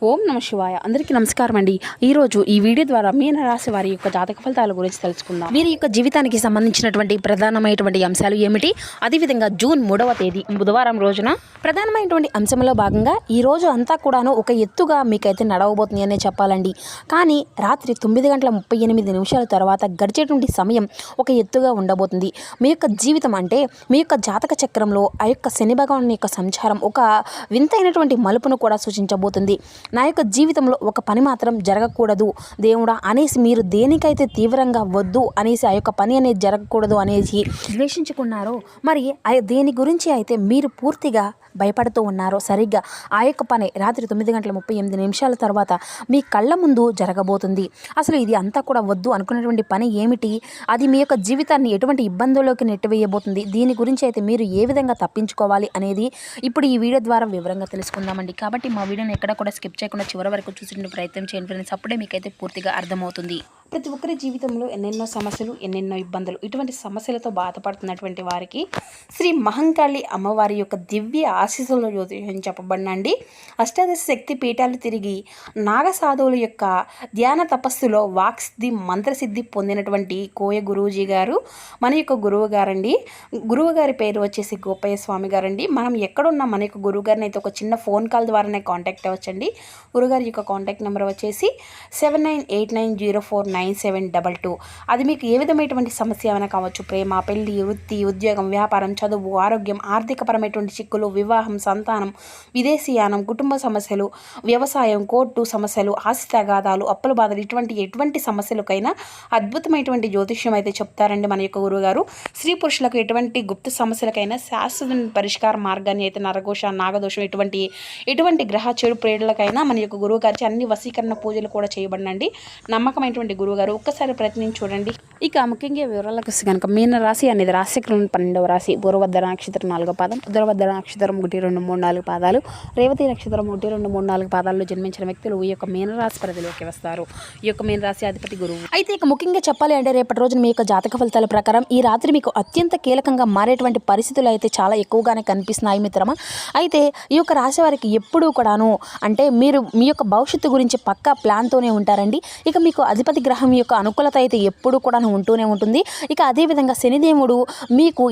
ఓం నమ శివాయ. అందరికీ నమస్కారం అండి. ఈరోజు ఈ వీడియో ద్వారా మీన రాశి వారి యొక్క జాతక ఫలితాల గురించి తెలుసుకుందాం. వీరి యొక్క జీవితానికి సంబంధించినటువంటి ప్రధానమైనటువంటి అంశాలు ఏమిటి, అదేవిధంగా జూన్ 3వ తేదీ బుధవారం రోజున ప్రధానమైనటువంటి అంశంలో భాగంగా ఈ రోజు అంతా కూడాను ఒక ఎత్తుగా మీకైతే నడవబోతుంది అనే చెప్పాలండి. కానీ రాత్రి 9:38 తర్వాత గడిచేటువంటి సమయం ఒక ఎత్తుగా ఉండబోతుంది. మీ యొక్క జీవితం అంటే మీ యొక్క జాతక చక్రంలో ఆ యొక్క శని భగవాన్ యొక్క సంచారం ఒక వింతైనటువంటి మలుపును కూడా సూచించబోతుంది. నా యొక్క జీవితంలో ఒక పని మాత్రం జరగకూడదు దేవుడా అనేసి మీరు దేనికైతే తీవ్రంగా వద్దు అనేసి ఆ యొక్క పని అనేది జరగకూడదు అనేసి ద్వేషించుకున్నారో, మరి దేని గురించి అయితే మీరు పూర్తిగా భయపడుతూ ఉన్నారో సరిగ్గా ఆ యొక్క పని రాత్రి 9:38 తర్వాత మీ కళ్ళ ముందు జరగబోతుంది. అసలు ఇది అంతా కూడా వద్దు అనుకున్నటువంటి పని ఏమిటి, అది మీ యొక్క జీవితాన్ని ఎటువంటి ఇబ్బందుల్లోకి నెట్టివేయబోతుంది, దీని గురించి అయితే మీరు ఏ విధంగా తప్పించుకోవాలి అనేది ఇప్పుడు ఈ వీడియో ద్వారా వివరంగా తెలుసుకుందామండి. కాబట్టి మా వీడియోని ఎక్కడ కూడా స్కిప్ చేయకుండా చివరి వరకు చూసిన ప్రయత్నం చేయండి ఫ్రెండ్స్. అప్పుడే మీకైతే పూర్తిగా అర్థమవుతుంది. ప్రతి ఒక్కరి జీవితంలో ఎన్నెన్నో సమస్యలు, ఎన్నెన్నో ఇబ్బందులు, ఇటువంటి సమస్యలతో బాధపడుతున్నటువంటి వారికి శ్రీ మహంకాళి అమ్మవారి యొక్క దివ్య ఆశీస్సులు జ్యోతిషం చెప్పబడినండి. అష్టాదశ శక్తి పీఠాలు తిరిగి నాగసాధువుల యొక్క ధ్యాన తపస్సులో వాక్సిద్ధి మంత్రసిద్ధి పొందినటువంటి కోయ గురూజీ గారు మన యొక్క గురువు గారండి. గురువు గారి పేరు వచ్చేసి గోపయ్య స్వామి గారండి. మనం ఎక్కడున్నా మన యొక్క గురువు గారిని అయితే ఒక చిన్న ఫోన్ కాల్ ద్వారానే కాంటాక్ట్ అవ్వచ్చండి. గురుగారి యొక్క కాంటాక్ట్ నెంబర్ వచ్చేసి 7989049722. అది మీకు ఏ విధమైనటువంటి సమస్య ఏమైనా కావచ్చు, ప్రేమ, పెళ్లి, వృత్తి, ఉద్యోగం, వ్యాపారం, చదువు, ఆరోగ్యం, ఆర్థికపరమైనటువంటి చిక్కులు, వివాహం, సంతానం, విదేశీయానం, కుటుంబ సమస్యలు, వ్యవసాయం, కోర్టు సమస్యలు, ఆస్తి తగాదాలు, అప్పుల బాధలు, ఎటువంటి సమస్యలకైనా అద్భుతమైనటువంటి జ్యోతిష్యం అయితే చెప్తారండి మన యొక్క గురువుగారు. స్త్రీ పురుషులకు ఎటువంటి గుప్త సమస్యలకైనా శాశ్వత పరిష్కార మార్గాన్ని అయితే నరఘోష, నాగదోషం, ఎటువంటి గ్రహ చెడు ప్రేరణలకైనా మన యొక్క గురువు గారికి అన్ని వశీకరణ పూజలు కూడా చేయబడినండి. నమ్మకమైనటువంటి గురువుగారు, ఒక్కసారి ప్రయత్నం చూడండి. ఇక ముఖ్యంగా వివరాలకు వస్తే కనుక మీన రాశి అనేది రాశిచక్రం 12వ రాశి. పూర్వభద్ర నక్షత్రం 4వ పాదం, ఉత్తరభద్ర నక్షత్రం 1, 2, 3, 4 పాదాలు, రేవతి నక్షత్రం 1, 2, 3, 4 పాదాల్లో జన్మించిన వ్యక్తులు ఈ యొక్క మీనరాశి పరిధిలోకి వస్తారు. ఈ యొక్క మీనరాశి అధిపతి గురువు. అయితే ఇక ముఖ్యంగా చెప్పాలి అంటే రేపటి రోజున మీ యొక్క జాతక ఫలితాల ప్రకారం ఈ రాత్రి మీకు అత్యంత కీలకంగా మారేటువంటి పరిస్థితులు అయితే చాలా ఎక్కువగానే కనిపిస్తున్నాయి మిత్రమా. అయితే ఈ యొక్క రాశి వారికి ఎప్పుడూ కూడాను అంటే మీరు మీ యొక్క భవిష్యత్తు గురించి పక్కా ప్లాన్తోనే ఉంటారండి. ఇక మీకు అధిపతి గ్రహం యొక్క అనుకూలత అయితే ఎప్పుడూ కూడా ఉంటూనే ఉంటుంది. ఇక అదేవిధంగా శనిదేవుడు మీకు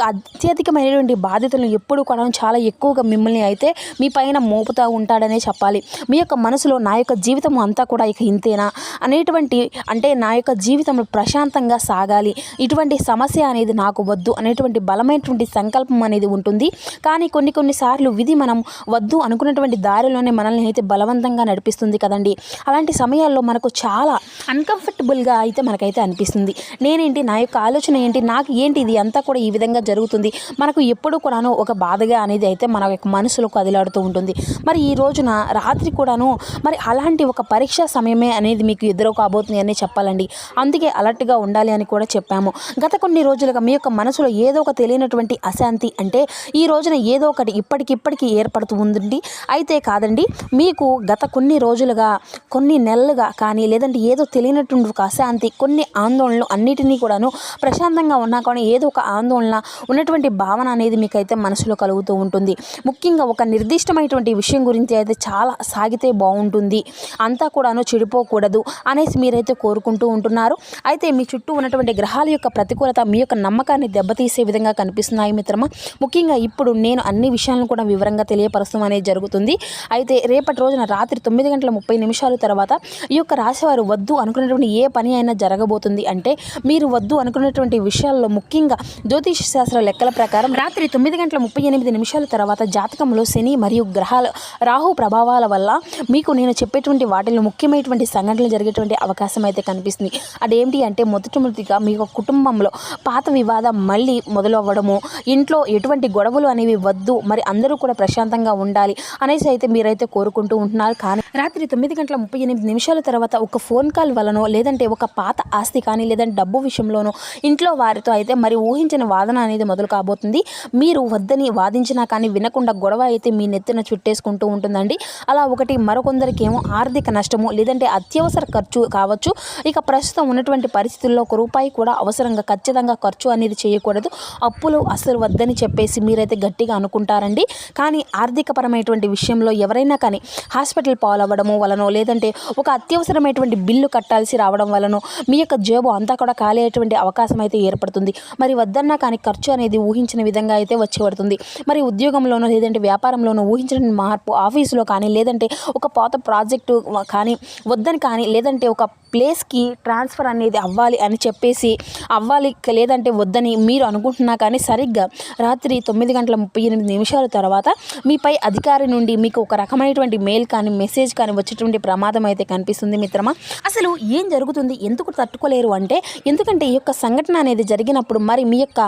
అత్యధికమైనటువంటి బాధ్యతలను ఎప్పుడు కూడా చాలా ఎక్కువగా మిమ్మల్ని అయితే మీ పైన మోపుతూ ఉంటాడనే చెప్పాలి. మీ యొక్క మనసులో నా యొక్క జీవితం అంతా కూడా ఇక ఇంతేనా అనేటువంటి అంటే నా యొక్క జీవితంలో ప్రశాంతంగా సాగాలి, ఇటువంటి సమస్య అనేది నాకు వద్దు అనేటువంటి బలమైనటువంటి సంకల్పం అనేది ఉంటుంది. కానీ కొన్నిసార్లు విధి మనం వద్దు అనుకున్నటువంటి దారిలోనే మనల్ని అయితే బలవంతంగా నడిపిస్తుంది కదండి. అలాంటి సమయాల్లో మనకు చాలా అన్కంఫర్టబుల్గా అయితే మనకైతే అనిపిస్తుంది. నేనేంటి, నా యొక్క ఆలోచన ఏంటి, నాకు ఏంటి, ఇది అంతా కూడా ఈ విధంగా జరుగుతుంది, మనకు ఎప్పుడు కూడాను ఒక బాధగా అనేది అయితే మన యొక్క మనసులో కదిలాడుతూ ఉంటుంది. మరి ఈ రోజున రాత్రి కూడాను మరి అలాంటి ఒక పరీక్షా సమయమే అనేది మీకు ఎదురు కాబోతుంది అని చెప్పాలండి. అందుకే అలర్ట్గా ఉండాలి అని కూడా చెప్పాము. గత కొన్ని రోజులుగా మీ యొక్క మనసులో ఏదో ఒక తెలియనటువంటి అశాంతి అంటే ఈ రోజున ఏదో ఒకటి ఇప్పటికిప్పటికీ ఏర్పడుతూ ఉందండి. అయితే కాదండి, మీకు గత కొన్ని రోజులుగా, కొన్ని నెలలుగా కానీ లేదంటే ఏదో తెలియనటువంటి ఒక అశాంతి, కొన్ని ఆందోళనలు అన్నిటినీ కూడాను ప్రశాంతంగా ఉన్నా కానీ ఏదో ఒక ఆందోళన ఉన్నటువంటి భావన అనేది మీకైతే మనసులో కలుగుతూ ఉంటుంది. ముఖ్యంగా ఒక నిర్దిష్టమైనటువంటి విషయం గురించి అయితే చాలా సాగితే బాగుంటుంది, అంతా కూడాను చెడిపోకూడదు అనేసి మీరైతే కోరుకుంటూ ఉంటున్నారు. అయితే మీ చుట్టూ ఉన్నటువంటి గ్రహాల యొక్క ప్రతికూలత మీ యొక్క నమ్మకాన్ని దెబ్బతీసే విధంగా కనిపిస్తున్నాయి మిత్రమా. ముఖ్యంగా ఇప్పుడు నేను అన్ని విషయాలను కూడా వివరంగా తెలియపరచడం అనేది జరుగుతుంది. అయితే రేపటి రోజున రాత్రి 9:30 తర్వాత ఈ యొక్క రాశివారు వద్దు అనుకున్నటువంటి ఏ పని అయినా జరగబోతుంది. అంటే మీరు వద్దు అనుకున్నటువంటి విషయాల్లో ముఖ్యంగా జ్యోతిష శాస్త్ర లెక్కల ప్రకారం రాత్రి 9:38 తర్వాత జాతకంలో శని మరియు గ్రహాల రాహు ప్రభావాల వల్ల మీకు నేను చెప్పేటువంటి వాటిలో ముఖ్యమైనటువంటి సంఘటనలు జరిగేటువంటి అవకాశం అయితే కనిపిస్తుంది. అదేంటి అంటే మొదటిగా మీ యొక్క కుటుంబంలో పాత వివాదం మళ్ళీ మొదలవ్వడము, ఇంట్లో ఎటువంటి గొడవలు అనేవి వద్దు, మరి అందరూ కూడా ప్రశాంతంగా ఉండాలి అనేసి అయితే మీరైతే కోరుకుంటూ ఉంటున్నారు. కానీ రాత్రి 9:38 తర్వాత ఒక ఫోన్ ఫోన్ కాల్ వలనో లేదంటే ఒక పాత ఆస్తి కానీ లేదంటే డబ్బు విషయంలోనో ఇంట్లో వారితో అయితే మరి ఊహించిన వాదన అనేది మొదలు కాబోతుంది. మీరు వద్దని వాదించినా కానీ వినకుండా గొడవ అయితే మీ నెత్తిన చుట్టేసుకుంటూ ఉంటుందండి. అలా ఒకటి మరికొందరికి ఏమో ఆర్థిక నష్టము లేదంటే అత్యవసర ఖర్చు కావచ్చు. ఇక ప్రస్తుతం ఉన్నటువంటి పరిస్థితుల్లో ఒక రూపాయి కూడా అవసరంగా ఖచ్చితంగా ఖర్చు అనేది చేయకూడదు. అప్పులు అసలు వద్దని చెప్పేసి మీరైతే గట్టిగా అనుకుంటారండి. కానీ ఆర్థికపరమైనటువంటి విషయంలో ఎవరైనా కానీ హాస్పిటల్ పాలవ్వడము వలనో లేదంటే ఒక అత్యవసరమైనటువంటి బిల్లు కట్టాల్సి రావడం వలనో మీ యొక్క జేబు అంతా కూడా ఖాళీ అయ్యేటువంటి అవకాశం అయితే ఏర్పడుతుంది. మరి వద్దన్నా కానీ ఖర్చు అనేది ఊహించిన విధంగా అయితే వచ్చి పడుతుంది. మరి ఉద్యోగంలోనో లేదంటే వ్యాపారంలోనో ఊహించిన మార్పు ఆఫీసులో కానీ లేదంటే ఒక పాత ప్రాజెక్టు కానీ వద్దని కానీ లేదంటే ఒక ప్లేస్కి ట్రాన్స్ఫర్ అనేది అవ్వాలి అని చెప్పేసి అవ్వాలి లేదంటే వద్దని మీరు అనుకుంటున్నా కానీ సరిగ్గా రాత్రి 9:38 తర్వాత మీపై అధికారి నుండి మీకు ఒక రకమైనటువంటి మెయిల్ కానీ మెసేజ్ కానీ వచ్చేటువంటి ప్రమాదం అయితే కనిపిస్తుంది మిత్రమా. అసలు ఏం జరుగుతుంది, ఎందుకు తట్టుకోలేరు అంటే ఎందుకంటే ఈ యొక్క సంఘటన అనేది జరిగినప్పుడు మరి మీ యొక్క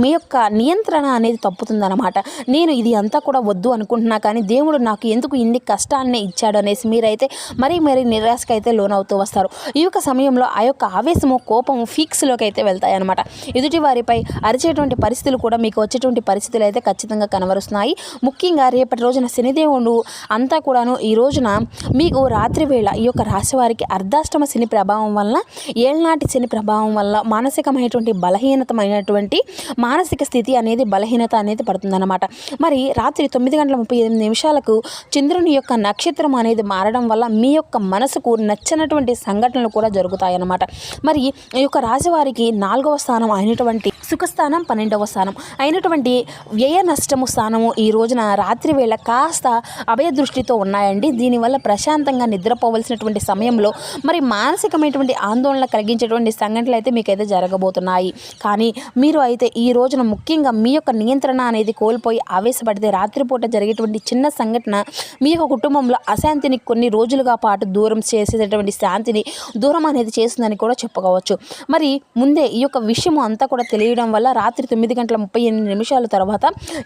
మీ యొక్క నియంత్రణ అనేది తప్పుతుందన్నమాట. నేను ఇది అంతా కూడా వద్దు అనుకుంటున్నా కానీ దేవుడు నాకు ఎందుకు ఇన్ని కష్టాలనే ఇచ్చాడు అనేసి మీరైతే మరీ నిరాశకు అయితే లోనవుతూ వస్తారు. ఈ యొక్క సమయంలో ఆ యొక్క ఆవేశము కోపము ఫీక్స్లోకి అయితే వెళ్తాయి అన్నమాట. ఎదుటి వారిపై అరిచేటువంటి పరిస్థితులు కూడా మీకు వచ్చేటువంటి పరిస్థితులు అయితే ఖచ్చితంగా కనబరుస్తున్నాయి. ముఖ్యంగా రేపటి రోజున శనిదేవుడు అంతా కూడాను ఈ రోజున మీకు రాత్రి వేళ ఈ యొక్క రాశి వారికి అర్ధాష్టమ శని ప్రభావం వల్ల ఏళ్నాటి శని ప్రభావం వల్ల మానసికమైనటువంటి బలహీనతమైనటువంటి మానసిక స్థితి అనేది బలహీనత అనేది పడుతుందన్నమాట. మరి రాత్రి 9:38 చంద్రుని యొక్క నక్షత్రం అనేది మారడం వల్ల మీ యొక్క మనసుకు నచ్చనటువంటి సంఘటనలు కూడా జరుగుతాయన్నమాట. మరి ఈ యొక్క రాశి వారికి 4వ స్థానం అయినటువంటి సుఖస్థానం 12వ స్థానం అయినటువంటి వ్యయ నష్టము స్థానము ఈ రోజున రాత్రి వేళ కాస్త అభయ దృష్టితో ఉన్నాయండి. దీనివల్ల ప్రశాంతంగా నిద్రపోవలసినటువంటి సమయంలో మరి మానసికమైనటువంటి ఆందోళన కలిగించేటువంటి సంఘటనలు అయితే మీకైతే జరగబోతున్నాయి. కానీ మీరు అయితే ఈ రోజున ముఖ్యంగా మీ యొక్క నియంత్రణ అనేది కోల్పోయి ఆవేశపడితే రాత్రిపూట జరిగేటువంటి చిన్న సంఘటన మీ యొక్క కుటుంబంలో అశాంతిని కొన్ని రోజులుగా పాటు దూరం చేసేటటువంటి శాంతిని దూరం అనేది చేస్తుందని కూడా చెప్పుకోవచ్చు. మరి ముందే ఈ యొక్క విషయం అంతా కూడా తెలియడం వల్ల రాత్రి 9:38 తర్వాత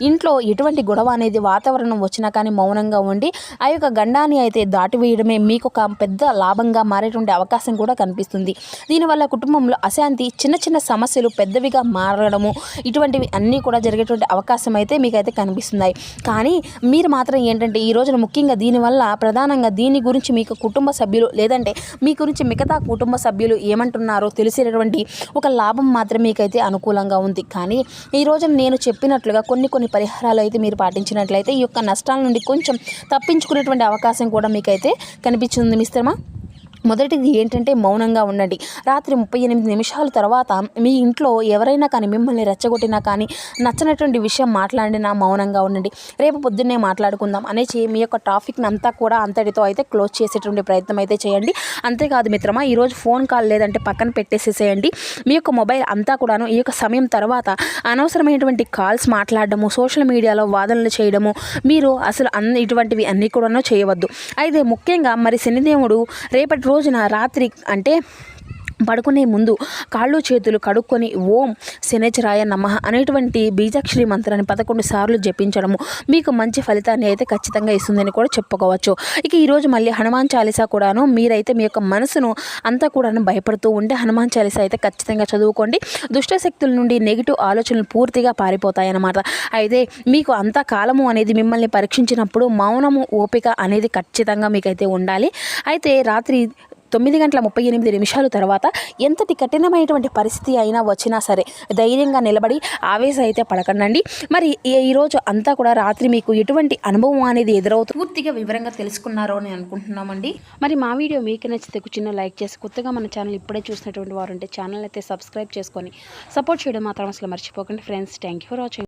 ఇంట్లో ఎటువంటి గొడవ అనేది వాతావరణం వచ్చినా కానీ మౌనంగా ఉండి ఆ యొక్క గండాన్ని అయితే దాటివేయడమే మీకు ఒక పెద్ద లాభంగా మారేటువంటి అవకాశం కూడా కనిపిస్తుంది. దీనివల్ల కుటుంబంలో అశాంతి చిన్న చిన్న సమస్యలు పెద్దవిగా మారడము ఇటువంటివి అన్నీ కూడా జరిగేటువంటి అవకాశం అయితే మీకైతే కనిపిస్తున్నాయి. కానీ మీరు మాత్రం ఏంటంటే ఈ రోజున ముఖ్యంగా దీనివల్ల ప్రధానంగా దీని గురించి మీకు కుటుంబ సభ్యులు లేదంటే మీ గురించి మిగతా కుటుంబ సభ్యులు ఏమంటున్నారో తెలిసేటటువంటి ఒక లాభం మాత్రం మీకైతే అనుకూలంగా ఉంది. కానీ ఈ రోజున నేను చెప్పినట్లుగా కొన్ని పరిహారాలు అయితే మీరు పాటించినట్లయితే ఈ యొక్క నష్టాల నుండి కొంచెం తప్పించుకునేటువంటి అవకాశం కూడా మీకైతే కనిపించింది మిత్రమా. మొదటిది ఏంటంటే మౌనంగా ఉండండి. రాత్రి 38 తర్వాత మీ ఇంట్లో ఎవరైనా కానీ మిమ్మల్ని రెచ్చగొట్టినా కానీ నచ్చనటువంటి విషయం మాట్లాడినా మౌనంగా ఉండండి. రేపు పొద్దున్నే మాట్లాడుకుందాం అనేసి మీ యొక్క టాపిక్ని అంతా కూడా అంతటితో అయితే క్లోజ్ చేసేటువంటి ప్రయత్నం అయితే చేయండి. అంతేకాదు మిత్రమా, ఈరోజు ఫోన్ కాల్ లేదంటే పక్కన పెట్టేసేసేయండి. మీ యొక్క మొబైల్ అంతా కూడాను ఈ యొక్క సమయం తర్వాత అనవసరమైనటువంటి కాల్స్ మాట్లాడడము, సోషల్ మీడియాలో వాదనలు చేయడము మీరు అసలు ఇటువంటివి అన్నీ కూడాను చేయవద్దు. అయితే ముఖ్యంగా మరి శనిదేవుడు రేపటి రోజున రాత్రి అంటే పడుకునే ముందు కాళ్ళు చేతులు కడుక్కొని ఓం శనేశ్వరాయ నమః అనేటువంటి బీజాక్షరి మంత్రాన్ని 11 సార్లు జపించడము మీకు మంచి ఫలితాన్ని అయితే ఖచ్చితంగా ఇస్తుందని కూడా చెప్పుకోవచ్చు. ఇక ఈరోజు మళ్ళీ హనుమాన్ చాలీసా కూడాను మీరైతే మీ యొక్క మనసును అంతా కూడాను భయపడుతూ ఉంటే హనుమాన్ చాలీసా అయితే ఖచ్చితంగా చదువుకోండి. దుష్టశక్తుల నుండి నెగిటివ్ ఆలోచనలు పూర్తిగా పారిపోతాయన్నమాట. అయితే మీకు అంత కాలము అనేది మిమ్మల్ని పరీక్షించినప్పుడు మౌనము ఓపిక అనేది ఖచ్చితంగా మీకైతే ఉండాలి. అయితే రాత్రి 9:38 తర్వాత ఎంతటి కఠినమైనటువంటి పరిస్థితి అయినా వచ్చినా సరే ధైర్యంగా నిలబడి ఆవేశం అయితే పడకండి. మరి ఈరోజు అంతా కూడా రాత్రి మీకు ఎటువంటి అనుభవం అనేది ఎదురవుతుంది పూర్తిగా వివరంగా తెలుసుకున్నారో అని అనుకుంటున్నామండి. మరి మా వీడియో మీకు నచ్చితే చిన్న లైక్ చేసి కొత్తగా మన ఛానల్ ఇప్పుడే చూసినటువంటి వారు ఉంటే ఛానల్ అయితే సబ్స్క్రైబ్ చేసుకొని సపోర్ట్ చేయడం మాత్రం అసలు మర్చిపోకండి friends. Thank you for watching.